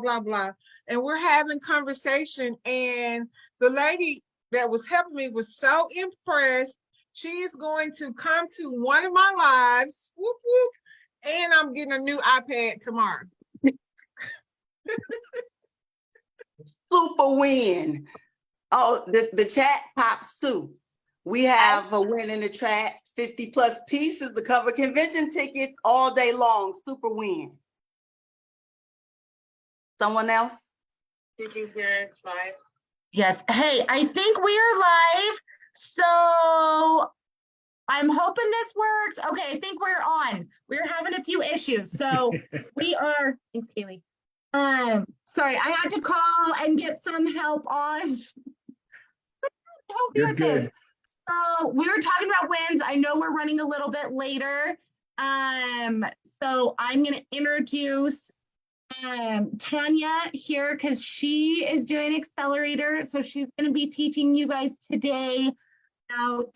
blah, blah. And we're having conversation. And the lady that was helping me was so impressed. She is going to come to one of my lives. Whoop, whoop. And I'm getting a new iPad tomorrow. Super win. Oh, the chat pops too. We have a win in the chat, 50 plus pieces to cover convention tickets all day long. Super win. Someone else? Did you hear it's live? Yes. Hey, I think we are live. So I'm hoping this works. Okay, I think we're on. We're having a few issues. So we are, thanks, Kaylee. Sorry, I had to call and get some help on. Help you with this. So we were talking about wins. I know we're running a little bit later. So I'm going to introduce Tanya here because she is doing Accelerator. So she's going to be teaching you guys today about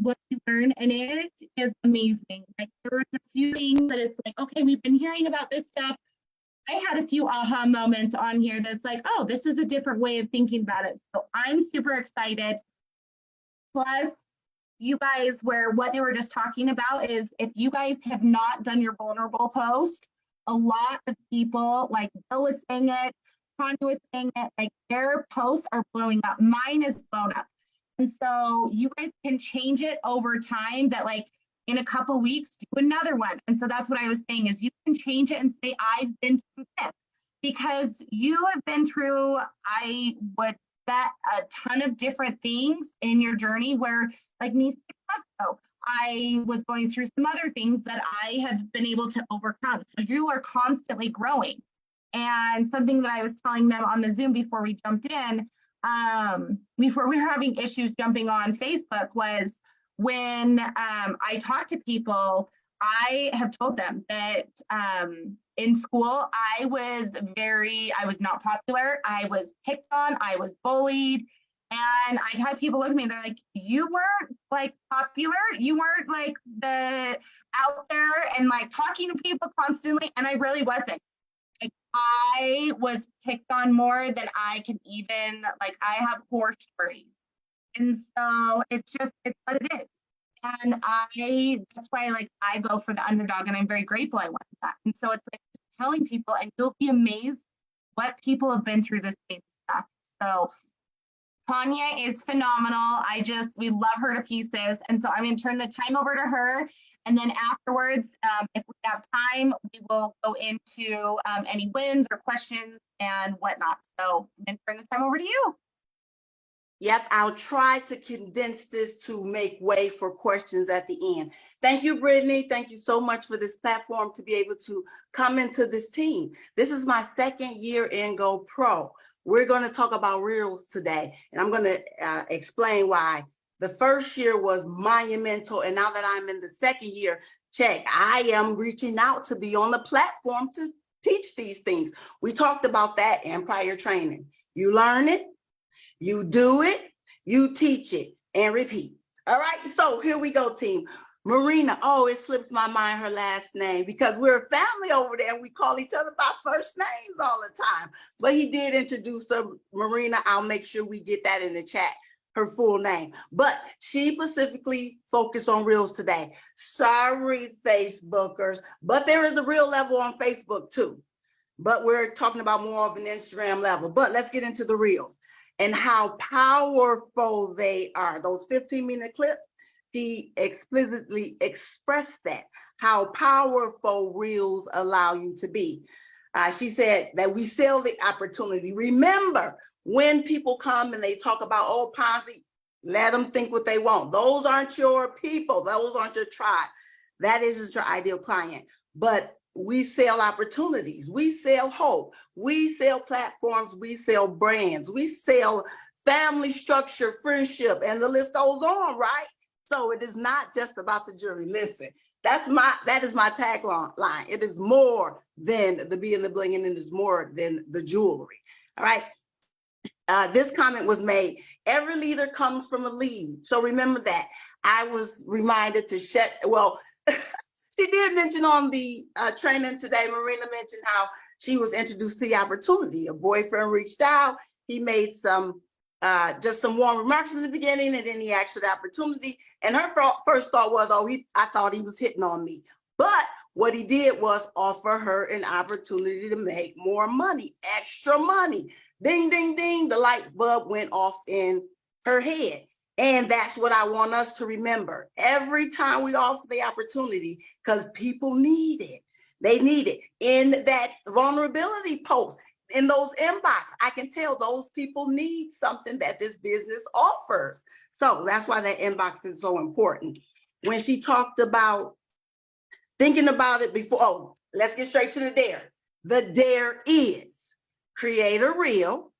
what you learn, and it is amazing. Like, there was a few things that it's like, okay, we've been hearing about this stuff. I had a few aha moments on here that's like, oh, this is a different way of thinking about it. So I'm super excited. Plus, you guys, where what they were just talking about is if you guys have not done your vulnerable post, a lot of people, like Bill was saying it, Tanya was saying it, like their posts are blowing up. Mine is blown up. And so you guys can change it over time that, like, in a couple weeks, do another one. And so that's what I was saying is you can change it and say, I've been through this, because you have been through, I would bet, a ton of different things in your journey where, like me 6 months ago, I was going through some other things that I have been able to overcome. So you are constantly growing. And something that I was telling them on the Zoom before we jumped in, before we were having issues jumping on Facebook, was when I talk to people, I have told them that in school, I was not popular. I was picked on, I was bullied. And I had people look at me, they're like, you weren't like popular. You weren't like the out there and like talking to people constantly. And I really wasn't. Like, I was picked on more than I can even, like, I have horror stories. And so it's what it is. And that's why, like, I go for the underdog, and I'm very grateful I went for that. And so it's like just telling people, and you'll be amazed what people have been through this same stuff. So Tanya is phenomenal. We love her to pieces. And so I'm going to turn the time over to her. And then afterwards, if we have time, we will go into any wins or questions and whatnot. So I'm going to turn the time over to you. Yep, I'll try to condense this to make way for questions at the end. Thank you, Brittany. Thank you so much for this platform to be able to come into this team. This is my second year in Go Pro. We're going to talk about Reels today, and I'm going to explain why. The first year was monumental, and now that I'm in the second year, check, I am reaching out to be on the platform to teach these things. We talked about that in prior training. You learn it, you do it, you teach it, and repeat. All right, so here we go, team. Marina, oh, it slips my mind her last name because we're a family over there and we call each other by first names all the time. But he did introduce her, Marina. I'll make sure we get that in the chat, her full name. But she specifically focused on Reels today. Sorry, Facebookers, but there is a real level on Facebook too. But we're talking about more of an Instagram level. But let's get into the Reels and how powerful they are. Those 15-minute clips, she explicitly expressed that, how powerful Reels allow you to be. She said that we sell the opportunity. Remember, when people come and they talk about, oh, Ponzi, let them think what they want. Those aren't your people. Those aren't your tribe. That isn't your ideal client. But we sell opportunities. We sell hope. We sell platforms. We sell brands. We sell family structure, friendship, and the list goes on, right? So it is not just about the jewelry. Listen, that is my tagline. It is more than the bee and the bling, and it is more than the jewelry. All right. This comment was made. Every leader comes from a lead. So remember that. I was reminded to she did mention on the training today, Marina mentioned how she was introduced to the opportunity. A boyfriend reached out. He made some just some warm remarks in the beginning, and then he asked for the opportunity. And her first thought was, oh, I thought he was hitting on me. But what he did was offer her an opportunity to make more money, extra money. Ding, ding, ding, the light bulb went off in her head. And that's what I want us to remember. Every time we offer the opportunity, because people need it. They need it. In that vulnerability post, in those inbox, I can tell those people need something that this business offers. So that's why that inbox is so important. When she talked about thinking about it before, oh, let's get straight to the dare. The dare is create a reel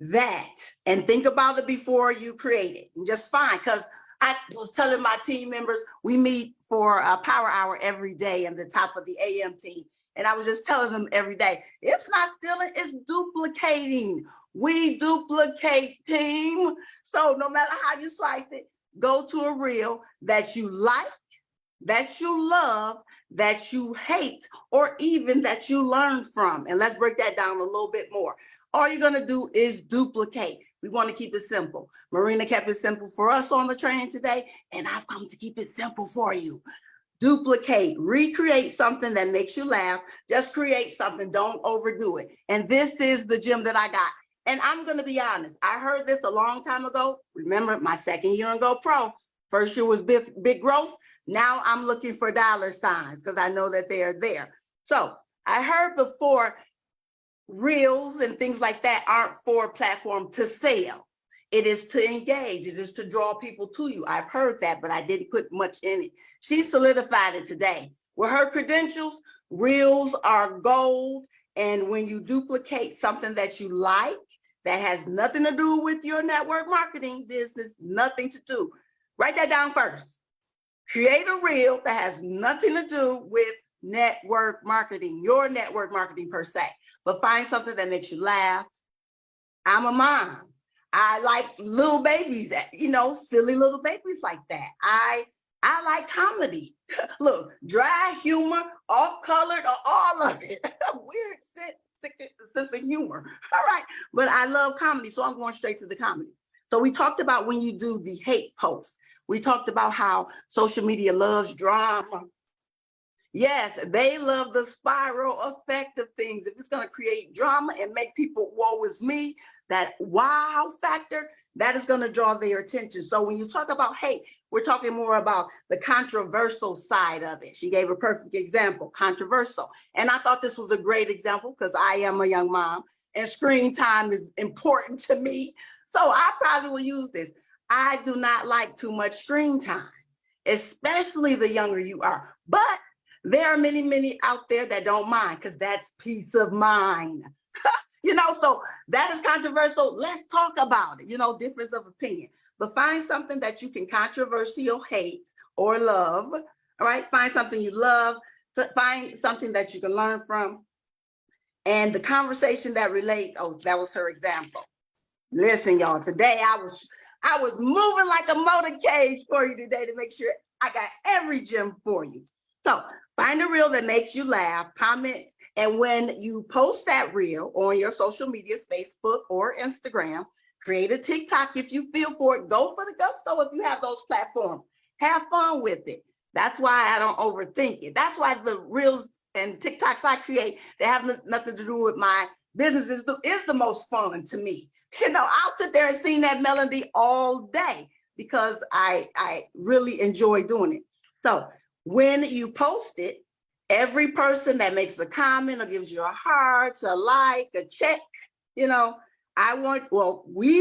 that, and think about it before you create it. And just fine, because I was telling my team members, we meet for a power hour every day in the top of the AM team. And I was just telling them every day, it's not stealing, it's duplicating. We duplicate, team. So no matter how you slice it, go to a reel that you like, that you love, that you hate, or even that you learn from. And let's break that down a little bit more. All you're gonna do is duplicate. We want to keep it simple. Marina kept it simple for us on the training today, and I've come to keep it simple for you. Duplicate, recreate something that makes you laugh. Just create something, don't overdo it. And this is the gem that I got. And I'm gonna be honest, I heard this a long time ago. Remember my second year in GoPro. First year was big growth. Now I'm looking for dollar signs because I know that they are there. So I heard before, reels and things like that aren't for a platform to sell. It is to engage. It is to draw people to you. I've heard that, but I didn't put much in it. She solidified it today. With her credentials, reels are gold. And when you duplicate something that you like, that has nothing to do with your network marketing business, nothing to do. Write that down first. Create a reel that has nothing to do with network marketing, your network marketing per se, but find something that makes you laugh. I'm a mom. I like little babies, silly little babies like that. I like comedy. Look, dry humor, off-colored, or all of it. Weird sense of humor. All right, but I love comedy, so I'm going straight to the comedy. So we talked about when you do the hate posts. We talked about how social media loves drama. Yes, they love the spiral effect of things. If it's going to create drama and make people, woe is me, that wow factor, that is going to draw their attention. So when you talk about hate, we're talking more about the controversial side of it. She gave a perfect example, controversial. And I thought this was a great example because I am a young mom and screen time is important to me. So I probably will use this. I do not like too much screen time, especially the younger you are. But there are many, many out there that don't mind because that's peace of mind. So that is controversial. Let's talk about it, difference of opinion. But find something that you can controversial hate or love, all right? Find something you love, find something that you can learn from. And the conversation that relates, oh, that was her example. Listen, y'all, today I was moving like a motorcade for you today to make sure I got every gem for you. So find a reel that makes you laugh, comment, and when you post that reel on your social media, Facebook or Instagram, create a TikTok if you feel for it. Go for the gusto if you have those platforms. Have fun with it. That's why I don't overthink it. That's why the reels and TikToks I create, they have nothing to do with my business, is the most fun to me. I'll sit there and sing that melody all day because I really enjoy doing it. So when you post it, every person that makes a comment or gives you a heart, a like, a check, we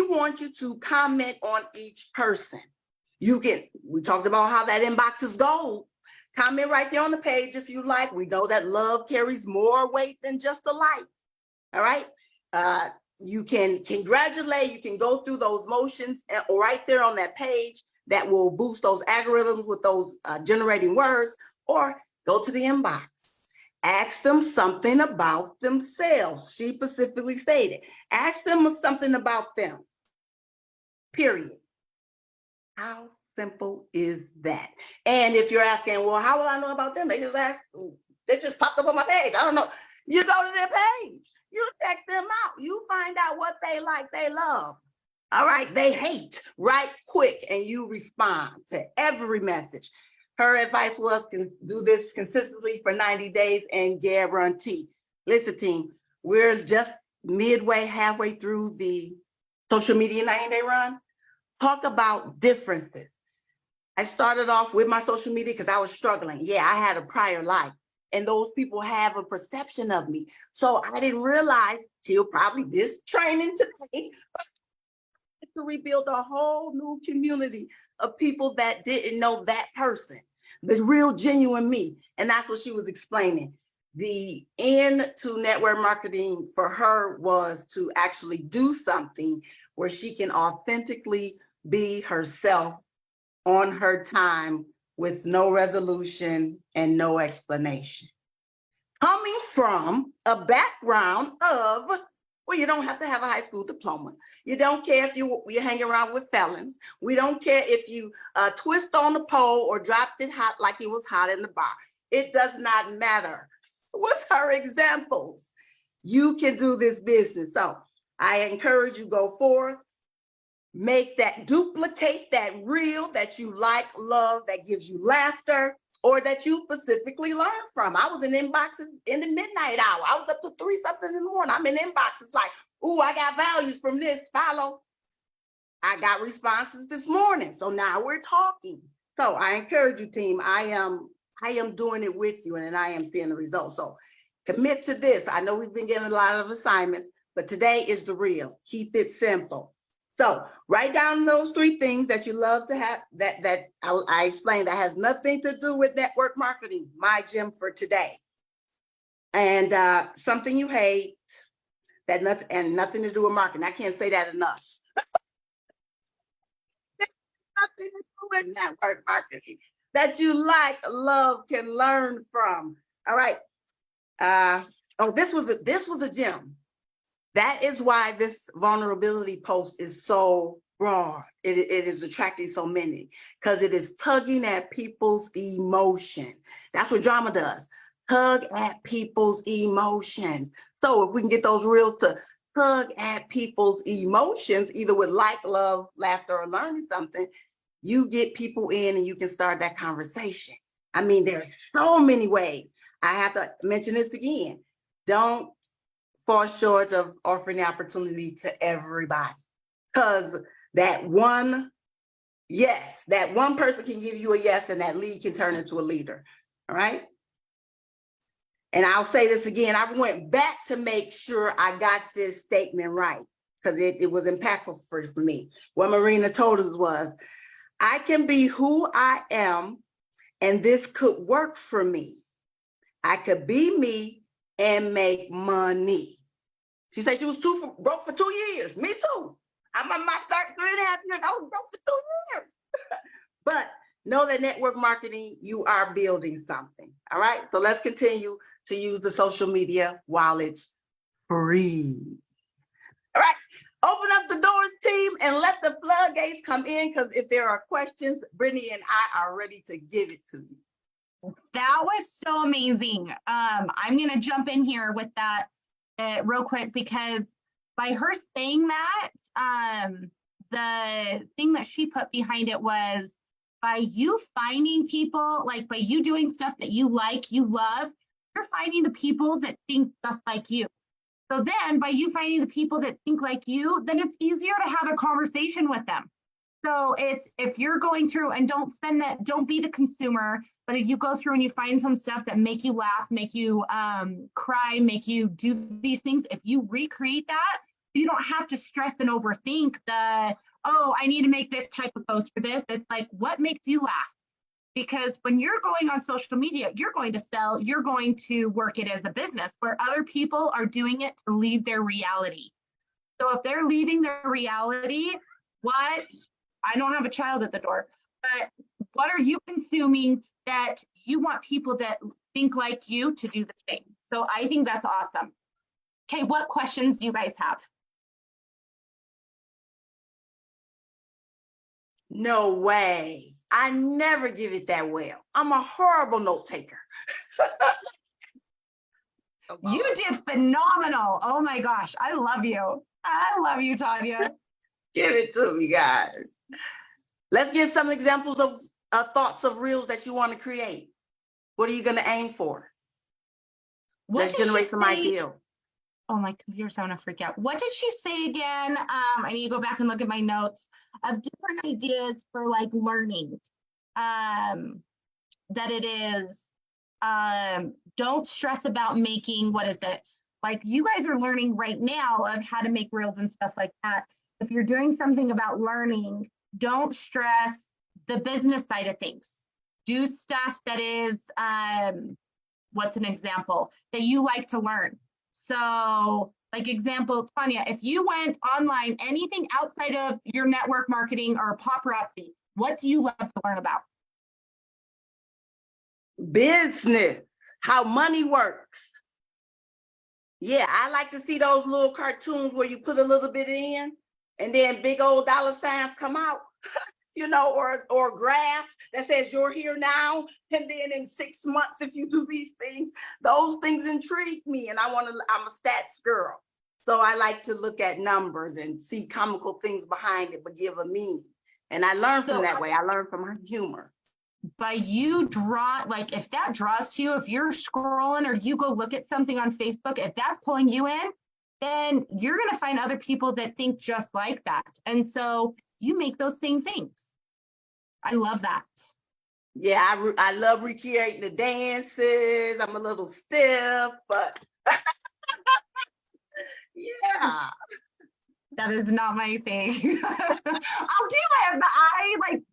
want you to comment on each person. We talked about how that inbox is gold. Comment right there on the page if you like. We know that love carries more weight than just a like. All right. You can congratulate, you can go through those motions right there on that page that will boost those algorithms with those generating words, or go to the inbox. Ask them something about themselves. She specifically stated, ask them something about them, period. How simple is that? And if you're asking, well, how will I know about them? They just popped up on my page. I don't know. You go to their page, you check them out, you find out what they like, they love. All right, they hate, right quick, and you respond to every message. Her advice was do this consistently for 90 days and guarantee. Listen, team, we're just midway, halfway through the social media 90-day run. Talk about differences. I started off with my social media because I was struggling. Yeah, I had a prior life, and those people have a perception of me. So I didn't realize till probably this training today to rebuild a whole new community of people that didn't know that person, the real genuine me. And that's what she was explaining. The end to network marketing for her was to actually do something where she can authentically be herself on her time with no resolution and no explanation. Coming from a background of, well, you don't have to have a high school diploma. You don't care if you hang around with felons. We don't care if you twist on the pole or dropped it hot like it was hot in the bar. It does not matter. What's her examples? You can do this business. So I encourage you, go forth, make that, duplicate that reel that you like, love, that gives you laughter, or that you specifically learn from. I was in inboxes in the midnight hour. I was up to 3 something in the morning. I'm in inboxes like, ooh, I got values from this, follow. I got responses this morning. So now we're talking. So I encourage you, team. I am doing it with you, and I am seeing the results. So commit to this. I know we've been given a lot of assignments, but today is the real. Keep it simple. So write down those 3 things that you love to have, that I explained, that has nothing to do with network marketing, my gem for today. And something you hate, that nothing to do with marketing. I can't say that enough. Nothing to do with network marketing that you like, love, can learn from. All right. Oh, this was a gem. That is why this vulnerability post is so broad. It is attracting so many, because it is tugging at people's emotion. That's what drama does. Tug at people's emotions. So if we can get those reels to tug at people's emotions, either with like, love, laughter, or learning something, you get people in and you can start that conversation. I mean, there's so many ways. I have to mention this again. Don't fall short of offering the opportunity to everybody, because that one person can give you a yes, and that lead can turn into a leader. All right. And I'll say this again. I went back to make sure I got this statement right, because it was impactful for me. What Marina told us was, I can be who I am, and this could work for me. I could be me and make money. She said she was broke for 2 years. Me too. I'm on my 3.5 years. I was broke for 2 years. But know that network marketing, you are building something. All right. So let's continue to use the social media while it's free. All right. Open up the doors, team, and let the floodgates come in, because if there are questions, Brittany and I are ready to give it to you. That was so amazing. I'm going to jump in here with that real quick, because by her saying that, the thing that she put behind it was, by you finding people, like by you doing stuff that you like, you love, you're finding the people that think just like you. So then by you finding the people that think like you, then it's easier to have a conversation with them. So it's, if you're going through, and don't be the consumer, but if you go through and you find some stuff that make you laugh, make you cry, make you do these things, if you recreate that, you don't have to stress and overthink oh, I need to make this type of post for this. It's like, what makes you laugh? Because when you're going on social media, you're going to sell, you're going to work it as a business, where other people are doing it to leave their reality. So if they're leaving their reality, I don't have a child at the door, but what are you consuming that you want people that think like you to do the same? So I think that's awesome. Okay, what questions do you guys have? No way. I never give it that well. I'm a horrible note taker. You did phenomenal. Oh my gosh. I love you. I love you, Tanya. Give it to me, guys. Let's get some examples of thoughts of reels that you want to create. What are you going to aim for? What Let's did she generate some say? ideas. Oh, my computer's going to freak out. What did she say again? I need to go back and look at my notes of different ideas for like learning. That it is, don't stress about making, what is it? Like you guys are learning right now of how to make reels and stuff like that. If you're doing something about learning, don't stress the business side of things. Do stuff that is, what's an example that you like to learn? So like example, Tanya, if you went online, anything outside of your network marketing or paparazzi, what do you love to learn about? Business, how money works. Yeah, I like to see those little cartoons where you put a little bit in and then big old dollar signs come out, you know, or a graph that says you're here now. And then in 6 months, if you do these things, those things intrigue me. And I'm a stats girl. So I like to look at numbers and see comical things behind it, but give a meaning. And I learn from that way. I learn from her humor. By you draw, like if that draws to you, if you're scrolling or you go look at something on Facebook, if that's pulling you in, then you're going to find other people that think just like that. And so you make those same things. I love that. Yeah, I love recreating the dances. I'm a little stiff, but yeah. That is not my thing. I'll do it, but I like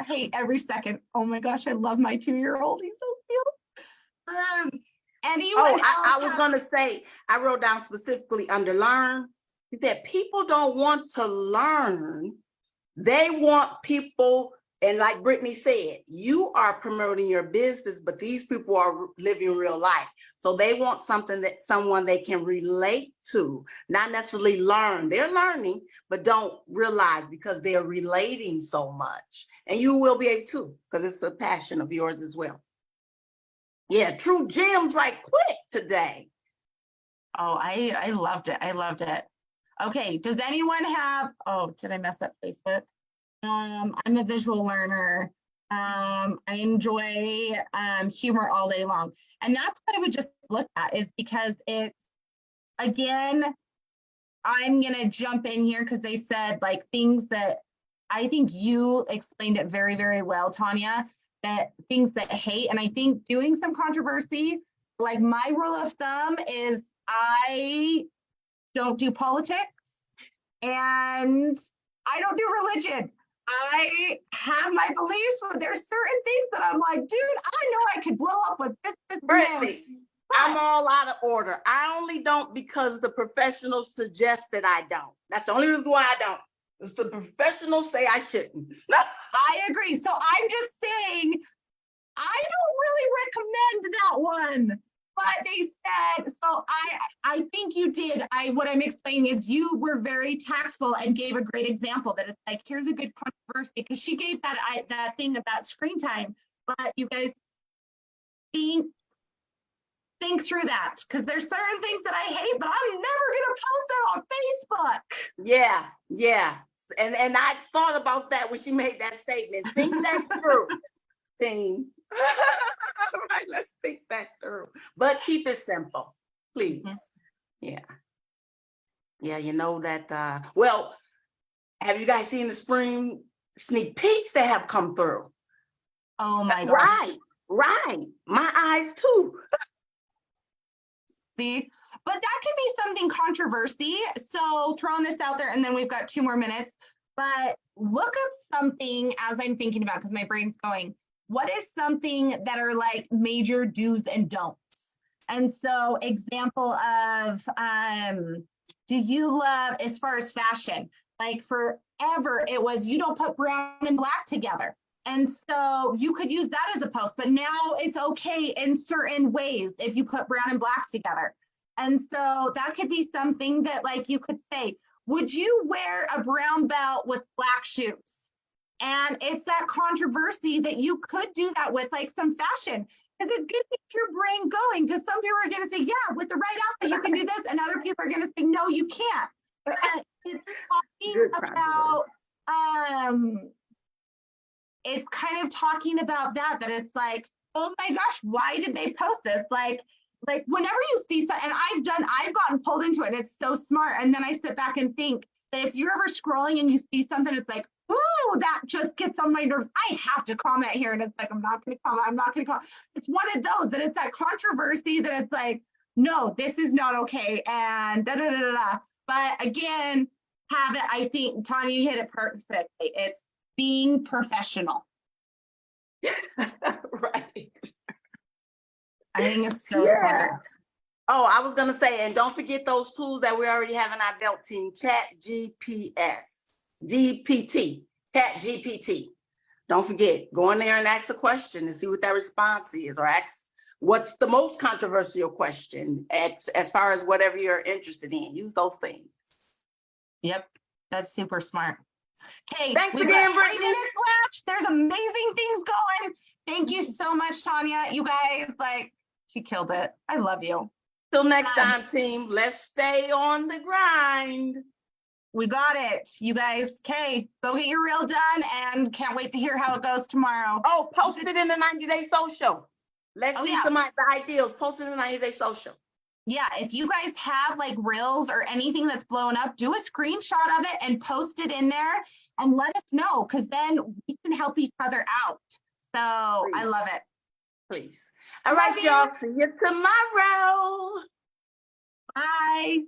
hate every second. Oh my gosh, I love my 2-year-old. He's so cute. Anyone else? I was gonna say, I wrote down specifically under learn that people don't want to learn. They want people, and like Brittany said, you are promoting your business, but these people are living real life. So they want someone they can relate to, not necessarily learn. They're learning, but don't realize because they're relating so much. And you will be able to, because it's a passion of yours as well. Yeah, true gems right quick today. Oh, I loved it. I loved it. Okay, does anyone have, oh, did I mess up Facebook? I'm a visual learner. I enjoy humor all day long. And that's what I would just look at, is because it's, again, I'm going to jump in here because they said like things that I think you explained it very, very well, Tanya, that things that hate. And I think doing some controversy, like my rule of thumb is I don't do politics and I don't do religion. I have my beliefs, but there's certain things that I'm like, dude, I know I could blow up with this. Brittany, I'm all out of order. I only don't because the professionals suggest that I don't. That's the only reason why I don't. It's the professionals say I shouldn't. I agree. So I'm just saying, I don't really recommend that one. But they said, so I think you did. What I'm explaining is you were very tactful and gave a great example that it's like, here's a good controversy, because she gave that thing about screen time. But you guys think through that, because there's certain things that I hate, but I'm never gonna post that on Facebook. Yeah. And I thought about that when she made that statement. Think that through, team. All right, let's think that through. But keep it simple, please. Mm-hmm. Yeah, you know that, well, have you guys seen the spring sneak peeks that have come through? Oh my gosh. Right. My eyes too. See, but that could be something controversy. So throwing this out there, and then we've got 2 more minutes, but look up something as I'm thinking about, because my brain's going, what is something that are like major do's and don'ts? And so example of, do you love, as far as fashion, like forever it was, you don't put brown and black together. And so you could use that as a post, but now it's okay in certain ways if you put brown and black together. And so that could be something that like you could say, would you wear a brown belt with black shoes? And it's that controversy that you could do that with, like some fashion. Because it's going to get your brain going. Because some people are going to say, yeah, with the right outfit, you can do this. And other people are going to say, no, you can't. But it's talking Good about, it's kind of talking about that it's like, oh my gosh, why did they post this? Like whenever you see something, and I've gotten pulled into it, and it's so smart. And then I sit back and think that if you're ever scrolling and you see something, it's like, ooh, that just gets on my nerves. I have to comment here. And it's like, I'm not going to comment. It's one of those that it's that controversy that it's like, no, this is not okay. And da da da da da. But again, I think Tanya, you hit it perfectly. It's being professional. Right. I think it's so Yeah. smart. Oh, I was gonna say, and don't forget those tools that we already have in our belt team, Chat GPT. Don't forget, go in there and ask a question and see what that response is, or ask what's the most controversial question as far as whatever you're interested in. Use those things. Yep, that's super smart. Okay, Thanks we've again, got 3 Brittany. minutes left. There's amazing things going. Thank you so much, Tanya. You guys, she killed it. I love you. Till next time, team. Let's stay on the grind. We got it. You guys, okay, go get your reel done, and can't wait to hear how it goes tomorrow. Oh, post it in the 90-day social. Let's see some ideas. Post it in the 90-day social. Yeah, if you guys have reels or anything that's blown up, do a screenshot of it and post it in there and let us know, because then we can help each other out. So please. I love it. Please. All right, y'all. See you tomorrow. Bye.